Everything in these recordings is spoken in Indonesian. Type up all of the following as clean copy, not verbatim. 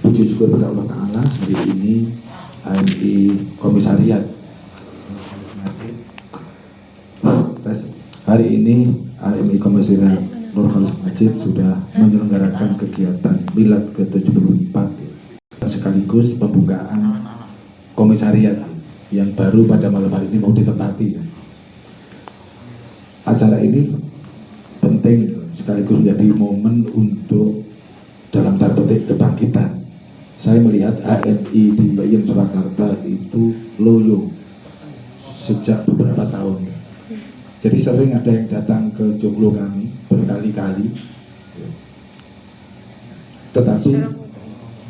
Puji syukur pada Allah Ta'ala, hari ini HMI Komisariat hari ini HMI Komisariat Nur Khalis Masjid sudah menyelenggarakan kegiatan Milad ke-74 sekaligus pembukaan komisariat yang baru pada malam hari ini mau ditempati. Acara ini penting sekaligus menjadi momen untuk dalam tanda petik kebangkitan. Saya melihat HMI di Bayan Surakarta itu loyo sejak beberapa tahun. Jadi sering ada yang datang ke joglo kami berkali-kali, tetapi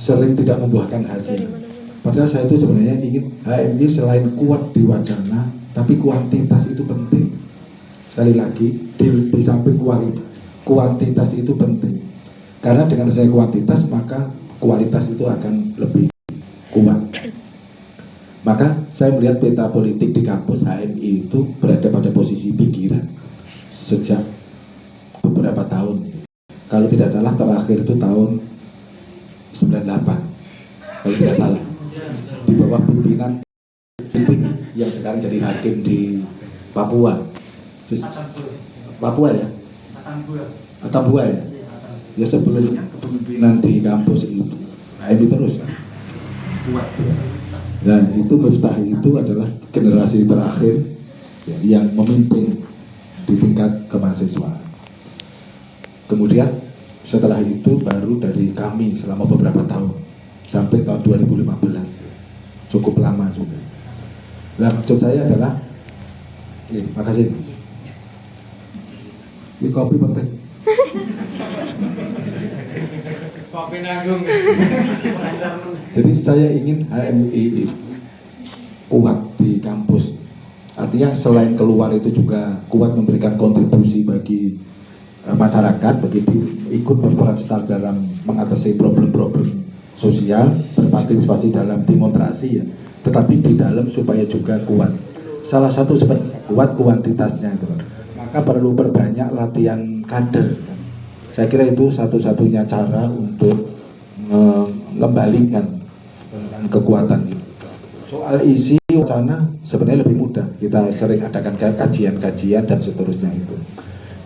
sering tidak membuahkan hasil. Padahal saya itu sebenarnya ingin HMI selain kuat di wacana, tapi kuantitas itu penting. Sekali lagi, di samping kuantitas itu penting. Karena dengan saya kuantitas, maka kualitas itu akan lebih kuat. Maka saya melihat peta politik di kampus HMI itu berada pada posisi pinggiran sejak beberapa tahun. Kalau tidak salah terakhir itu tahun 98, kalau tidak salah, di bawah pimpinan yang sekarang jadi hakim di Papua. Papua ya? Atambua ya? Ya sebelumnya kepemimpinan di kampus itu HMI terus kuat. Dan itu Miftah itu adalah generasi terakhir yang memimpin di tingkat kemahasiswaan. Kemudian setelah itu baru dari kami selama beberapa tahun sampai tahun 2015, cukup lama juga. Nah, maksud saya adalah makasih. Ini kopi penting. Jadi saya ingin HMI kuat di kampus. Artinya selain keluar itu juga kuat memberikan kontribusi bagi masyarakat, begitu ikut berperan serta dalam mengatasi problem-problem sosial, berpartisipasi dalam demonstrasi ya. Tetapi di dalam supaya juga kuat. Salah satu sebenarnya kuat kuantitasnya itu. Maka perlu perbanyak latihan kader. Saya kira itu satu-satunya cara untuk mengembalikan kekuatan itu. Soal isi wacana sebenarnya lebih mudah. Kita sering adakan kajian-kajian dan seterusnya itu.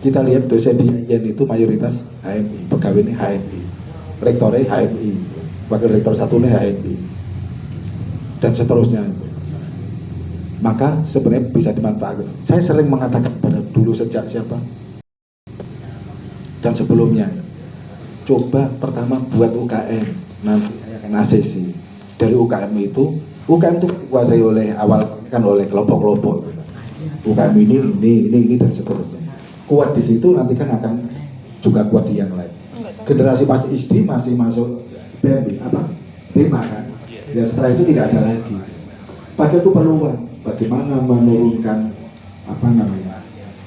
Kita lihat dosen di IAIN itu mayoritas HMI, pegawai ini HMI, rektornya HMI, wakil rektor satunya HMI, dan seterusnya itu. Maka sebenarnya bisa dimanfaatkan. Saya sering mengatakan pada dulu sejak siapa? Dan sebelumnya, coba pertama buat UKM, nanti saya akan ACC. Dari UKM itu dikuasai oleh awal kan oleh kelompok-kelompok. UKM ini dan seterusnya. Kuat di situ nanti kan akan juga kuat di yang lain. Generasi pas SD masih masuk BMI tema kan. Ya setelah itu tidak ada lagi. Padahal itu peluang bagaimana menurunkan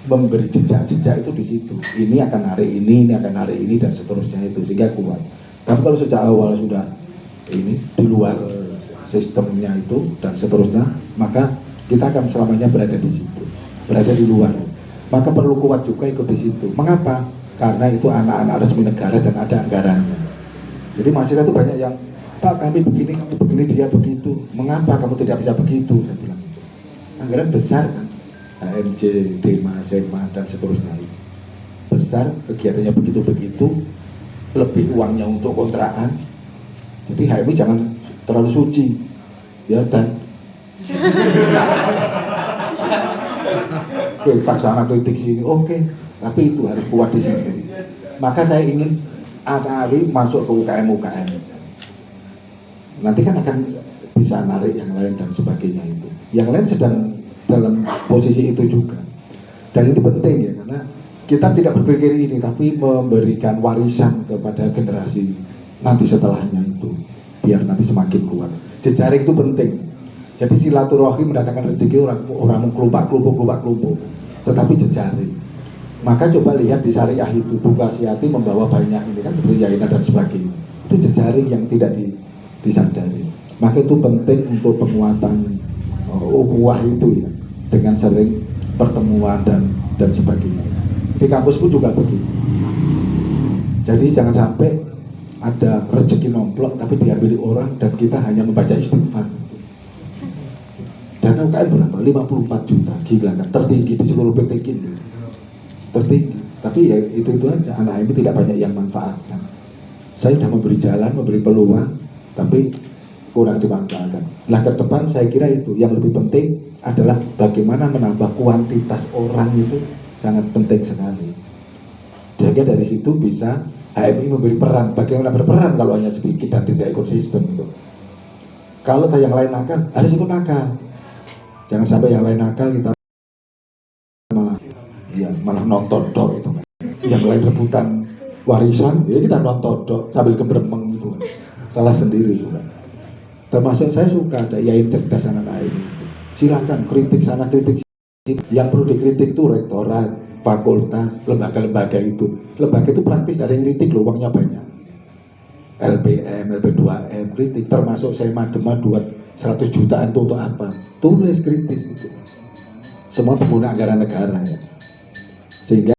memberi jejak-jejak itu di situ. Ini akan hari ini akan hari ini dan seterusnya itu sehingga kuat. Tapi kalau sejak awal sudah ini di luar sistemnya itu dan seterusnya, maka kita akan selamanya berada di situ, berada di luar. Maka perlu kuat juga ikut di situ. Mengapa? Karena itu anak-anak resmi negara dan ada anggarannya. Jadi mahasiswa itu banyak yang Pak kami begini, kamu begini, dia begitu. Mengapa kamu tidak bisa begitu? Saya bilang anggaran besar kan. HMJ, DEMA, SEMA, dan seterusnya besar, kegiatannya begitu-begitu, lebih uangnya untuk kontrakan. Jadi HMI jangan terlalu suci ya, dan tak sana kritik sini, oke. Tapi itu harus kuat di situ. Maka saya ingin HMI masuk ke UKM-UKM. Nanti kan akan bisa narik yang lain dan sebagainya itu. Yang lain sedang dalam posisi itu juga, dan ini penting ya, karena kita tidak berpikir ini tapi memberikan warisan kepada generasi nanti setelahnya itu biar nanti semakin kuat. Jejaring itu penting. Jadi silaturahmi mendatangkan rezeki orang kelompok, tetapi jejaring. Maka coba lihat di syariah itu buku Asyati membawa banyak ini kan seperti Yaina dan sebagainya. Itu jejaring yang tidak disadari. Maka itu penting untuk penguatan ukhuwah itu ya, dengan sering pertemuan dan sebagainya. Di kampus pun juga begitu. Jadi jangan sampai ada rezeki nomplok tapi diambil orang dan kita hanya membaca istighfar. Dana UKM berapa? 54 juta, gila kan? Tertinggi di seluruh PTK ini. Tertinggi. Tapi ya itu aja, anak ini tidak banyak yang manfaatkan. Saya sudah memberi jalan, memberi peluang, tapi kurang dimanfaatkan. Nah ke depan saya kira itu yang lebih penting adalah bagaimana menambah kuantitas orang itu sangat penting sekali. Jadi dari situ bisa HMI memberi peran. Bagaimana berperan kalau hanya sedikit dan tidak ikut sistem itu. Kalau yang lain nakal, harus ikut nakal. Jangan sampai yang lain nakal kita malah nonton dok itu kan. Yang lain rebutan warisan, ya kita nonton dok sambil keberemeng itu kan. Salah sendiri itu kan. Termasuk saya suka ada yain cerdas anak ini. Silakan kritik sana kritik sini. Yang perlu dikritik itu rektorat, fakultas, lembaga-lembaga itu. Lembaga itu praktis, ada yang kritik loh, uangnya banyak. LPM, LP2M, kritik. Termasuk saya Madema 100 jutaan itu untuk apa? Tulis kritis itu. Semua pengguna anggaran negara ya. Sehingga